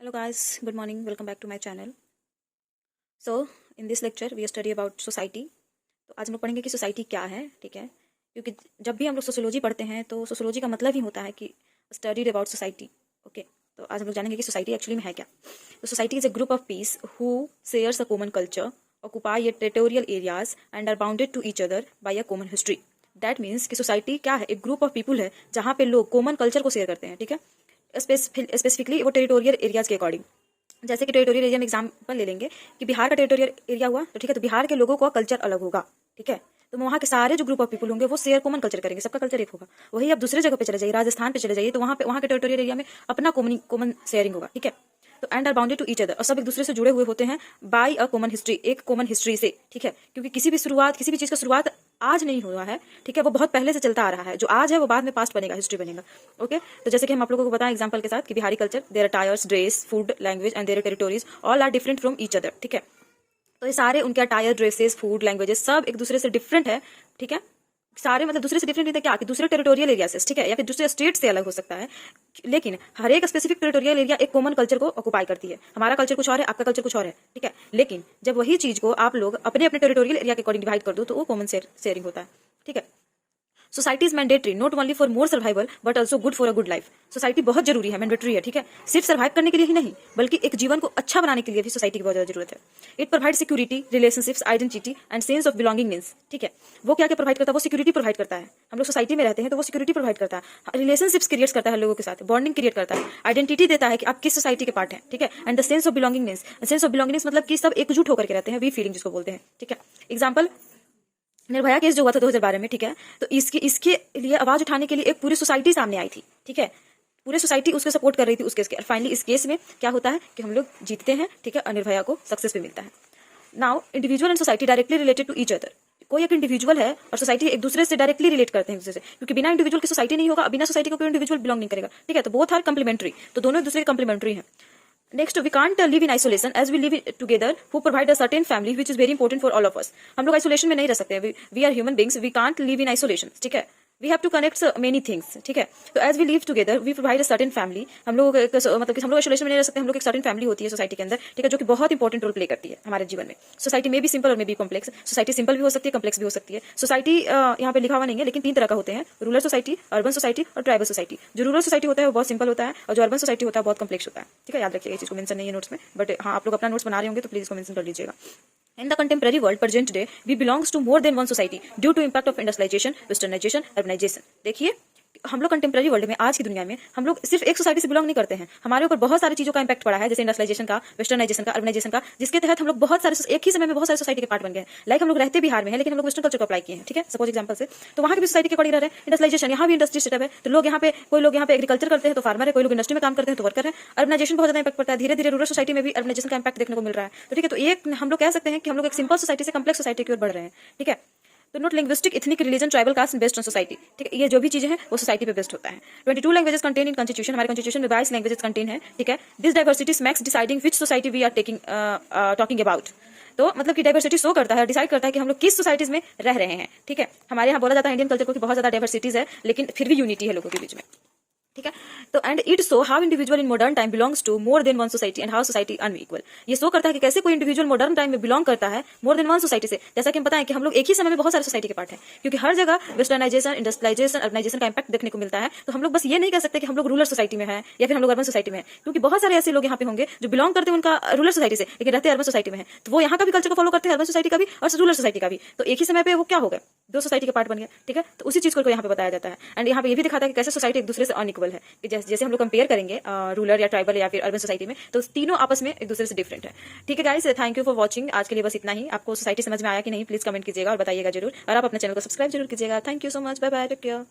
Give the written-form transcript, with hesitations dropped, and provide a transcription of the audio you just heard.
Hello guys, good morning. Welcome back to my channel. So in this lecture we study about society. तो आज हम लोग पढ़ेंगे कि सोसाइटी क्या है, ठीक है। क्योंकि जब भी हम लोग सोशियोलॉजी पढ़ते हैं तो सोशियोलॉजी का मतलब ही होता है कि स्टडीड अबाउट सोसाइटी। ओके, तो आज हम लोग जानेंगे कि सोसाइटी एक्चुअली में है क्या। तो society is a group of peace who shares a common culture, occupy a territorial areas and are bounded to each other by a common history. That means कि सोसाइटी क्या है, एक ग्रुप ऑफ पीपुल है जहाँ पे लोग common culture को share करते हैं, ठीक है। स्पेसिफिकली वो टेरिटोरियल एरियाज के अकॉर्डिंग। जैसे कि टेरिटोरियल एरिया में एग्जाम्पल ले लेंगे कि बिहार का टेरिटोरियल एरिया हुआ, तो ठीक है, तो बिहार के लोगों का कल्चर अलग होगा, ठीक है। तो वहाँ के सारे जो ग्रुप ऑफ पीपल होंगे वो शेयर कॉमन कल्चर करेंगे, सबका कल्चर एक होगा। वही आप दूसरे जगह पे चले जाइए, राजस्थान पे चले जाइए, तो वहाँ के टेरिटोरियल एरिया में अपना कॉमन शेयरिंग होगा, ठीक है। तो and are bounded to each other, और सब एक दूसरे से जुड़े हुए होते हैं बाय अ कॉमन हिस्ट्री, एक कॉमन हिस्ट्री से, ठीक है। क्योंकि किसी भी चीज का शुरुआत आज नहीं हुआ है, ठीक है, वो बहुत पहले से चलता आ रहा है। जो आज है वो बाद में पास्ट बनेगा, हिस्ट्री बनेगा। ओके, तो जैसे कि हम आप लोगों को बताएं एग्जांपल के साथ कि Bihari culture, their attires, dress, food, language and their territories all are different from each other, ठीक है। तो ये सारे उनके अटायर, ड्रेसेस, फूड, लैंग्वेजेस सब एक दूसरे से डिफरेंट है, ठीक है। सारे मतलब दूसरे से डिफरेंट नहीं था क्या कि दूसरे टेरिटोरियल एरिया से, ठीक है, या फिर दूसरे स्टेट से अलग हो सकता है, लेकिन हर एक स्पेसिफिक टेरिटोरियल एरिया एक कॉमन कल्चर को ऑक्युपाई करती है। हमारा कल्चर कुछ और है, आपका कल्चर कुछ और है, ठीक है। लेकिन जब वही चीज को आप लोग अपने अपने टेरिटोरियल एरिया के अकॉर्डिंग डिवाइड कर दो तो वो कॉमन शेयरिंग होता है, ठीक है। Society is mandatory not only for more survival but also good for a good life. Society बहुत जरूरी है, मैंडेटरी है, ठीक है। सिर्फ सर्वाइव करने के लिए ही नहीं बल्कि एक जीवन को अच्छा बनाने के लिए भी सोसाइटी की बहुत ज्यादा जरूरत है। It provide security, relationships, identity and sense of belongingness, ठीक है। वो क्या क्या प्रोवाइड करता है, वो सिक्योरिटी प्रोवाइड करता है। हम लोग सोसाइटी में रहते हैं तो वो सिक्योरिटी प्रोवाइड करता है, रिलेशनशिप्स क्रिएट करता है लोगों के साथ, बॉन्डिंग क्रिएट करता है, आइडेंटिटी देता है कि आप किस सोसाइटी के पार्ट हैं, ठीक है। And the sense of belongingness, sense of belongingness मतलब कि सब एकजुट होकर के रहते हैं, वी फीलिंग जिसको बोलते हैं, ठीक है। एग्जाम्पल, निर्भया केस जो हुआ था 2012 में, ठीक है, तो इसके लिए आवाज उठाने के लिए एक पूरी सोसाइटी सामने आई थी, ठीक है। पूरी सोसाइटी उसको सपोर्ट कर रही थी उस केस के, और फाइनली इस केस में क्या होता है कि हम लोग जीतते हैं, ठीक है, और निर्भया को सक्सेस भी मिलता है। Now individual and society directly related to each other. कोई एक इंडिविजुअल है और सोसाइटी एक दूसरे से डायरेक्टली रिलेट करते हैं एक दूसरे से, क्योंकि बिना इंडिविजुअल की सोसाइटी नहीं होगा, बिना सोसाइटी को कोई इंडिविजुअल बिलोंग नहीं करेगा, ठीक है। तो बोथ आर कंप्लीमेंट्री, तो दोनों एक दूसरे के कंप्लीमेंट्री हैं। Next, we can't live in isolation as we live together who provide a certain family which is very important for all of us. हम लोग आइसोलेशन में नहीं रह सकते, we are human beings, we can't live in isolation, ठीक है। We have to connect many things, ठीक है। तो as we live together we provide a certain family. हम लोग मतलब कि हम लोग आइसोलेशन में नहीं रह सकते, हम लोग एक सर्टेन फैमिली होती है सोसाइटी के अंदर, ठीक है, जो कि बहुत इंपॉर्टेंट रोल प्ले करती है हमारे जीवन में। सोसाइटी में भी सिंपल और में भी कॉम्प्लेक्स। सोसाइटी सिंपल भी हो सकती है, कॉम्प्लेक्स भी हो सकती है। सोसाइटी यहाँ पे लिखा हुआ नहीं है, लेकिन 3 तरह का होते हैं, रूरल सोसाइटी, अर्बन सोसाइटी और ट्राइबल सोसाइटी। जो रूरल सोसाइटी होता है वो बहुत सिंपल होता है, और जो अर्बन सोसाइटी होता है बहुत कॉम्प्लेक्स होता है, ठीक है। याद रखिएगा, इस चीज को मेंशन नहीं है नोट्स में, बट हाँ आप लोग अपना नोट्स बना रहे होंगे तो प्लीज इसको मेंशन कर लीजिएगा। In the contemporary world, present day, we belongs to more than one society due to impact of industrialization, westernization, urbanization. देखिए, हम लोग कंटेम्प्रेरी वर्ल्ड में, आज की दुनिया में हम लोग सिर्फ एक सोसाइटी से बिलोंग नहीं करते हैं, हमारे ऊपर बहुत सारी चीजों का इंपैक्ट पड़ा है, जैसे इंडस्ट्रियलाइजेशन का, वेस्टर्नाइजेशन का, अर्बनाइजेशन का, जिसके तहत हम लोग बहुत सारे एक ही समय में बहुत सारे सोसाइटी के पार्ट बन गए हैं। लाइक हम लोग रहते बिहार में है, लेकिन हम लोग वेस्टर्न कल्चर को अप्लाई किए हैं, ठीक है, सपोज एग्जांपल से, तो वहाँ की भी सोसाइटी के अकॉर्डिंग रह रहे हैं। इंडस्ट्रियलाइजेशन, यहाँ भी इंडस्ट्री सेटअप है, तो लोग यहाँ पे, कोई लोग यहाँ पे एग्रीकल्चर करते हैं तो फार्मर है, कोई लोग इंडस्ट्री में काम करते हैं तो वर्कर है। अर्बनाइजेशन बहुत ज्यादा इंपैक्ट पड़ता है, धीरे धीरे रूरल सोसाइटी में भी अर्बनाइजेशन का इंपैक्ट देखने को मिल रहा है, तो ठीक है। तो एक हम लोग कह सकते हैं कि हम लोग एक सिंपल सोसाइटी से कम्प्लेक्स सोसाइटी की ओर बढ़ रहे हैं, ठीक है। तो not linguistic, ethnic, religion, tribal, caste based on society, ठीक है। ये जो भी चीजें हैं वो सोसाइटी पे बेस्ड होता है। 22 लैंग्वेजेस कंटेन इन कॉन्स्टिट्यूशन, हमारे कॉन्स्टिट्यूशन में 22 लैंग्वेजेस कंटेन है, ठीक है। This diversity makes deciding which society we are talking about. तो मतलब कि डाइवर्सिटी शो करता है, डिसाइड करता है कि हम लोग किस सोसाइटीज में रह रहे हैं, ठीक है। हमारे यहाँ बोला जाता है इंडियन कल्चर को कि बहुत ज्यादा डाइवर्सिटीज है, लेकिन फिर भी यूनिटी है लोगों के बीच में, ठीक है। तो and it show how individual in modern time belongs to more than one society and how society unequal. ये शो करता है कि कैसे कोई इंडिविजुअल मॉडर्न टाइम में बिलोंग करता है मोर देन वन सोसाइटी से। जैसा कि हम बताएं कि हम लोग एक ही समय में बहुत सारे सोसाइटी के पार्ट हैं, क्योंकि हर जगह वेस्टर्नाइजेशन, इंडस्ट्रियलाइजेशन, अर्बनाइजेशन का इंपैक्ट देखने को मिलता है। तो हम लोग बस ये नहीं कह सकते कि हम लोग रूरल सोसाइटी में है या फिर हम लोग अर्बन सोसाइटी में है, क्योंकि बहुत सारे ऐसे लोग यहाँ पे होंगे जो बिलोंग करते हैं उनका रूरल सोसाइटी से, लेकिन रहते अर्बन सोसाइटी में है, तो वो यहाँ का भी कल्चर को फॉलो करते हैं, अर्बन सोसाइटी का भी और रूरल सोसाइटी का भी। तो एक ही समय पे वो क्या हो गए, 2 सोसाइटी के पार्ट बन गया, ठीक है। तो उसी चीज को यहाँ पे बताया जाता है। एंड यहाँ पे ये भी दिखाता है कि कैसे सोसाइटी एक दूसरे से अनइक्वल है, कि जैसे हम लोग कंपेयर करेंगे रूरल या ट्राइबल या फिर अर्बन सोसाइटी में, तो तीनों आपस में एक दूसरे से डिफरेंट है, ठीक है guys. Thank you for watching, आज के लिए बस इतना ही। आपको सोसाइटी समझ में आया कि नहीं प्लीज कमेंट कीजिएगा और बताइएगा जरूर, और आप अपने चैनल को सब्सक्राइब जरूर कीजिएगा। Thank you so much, bye bye, take care.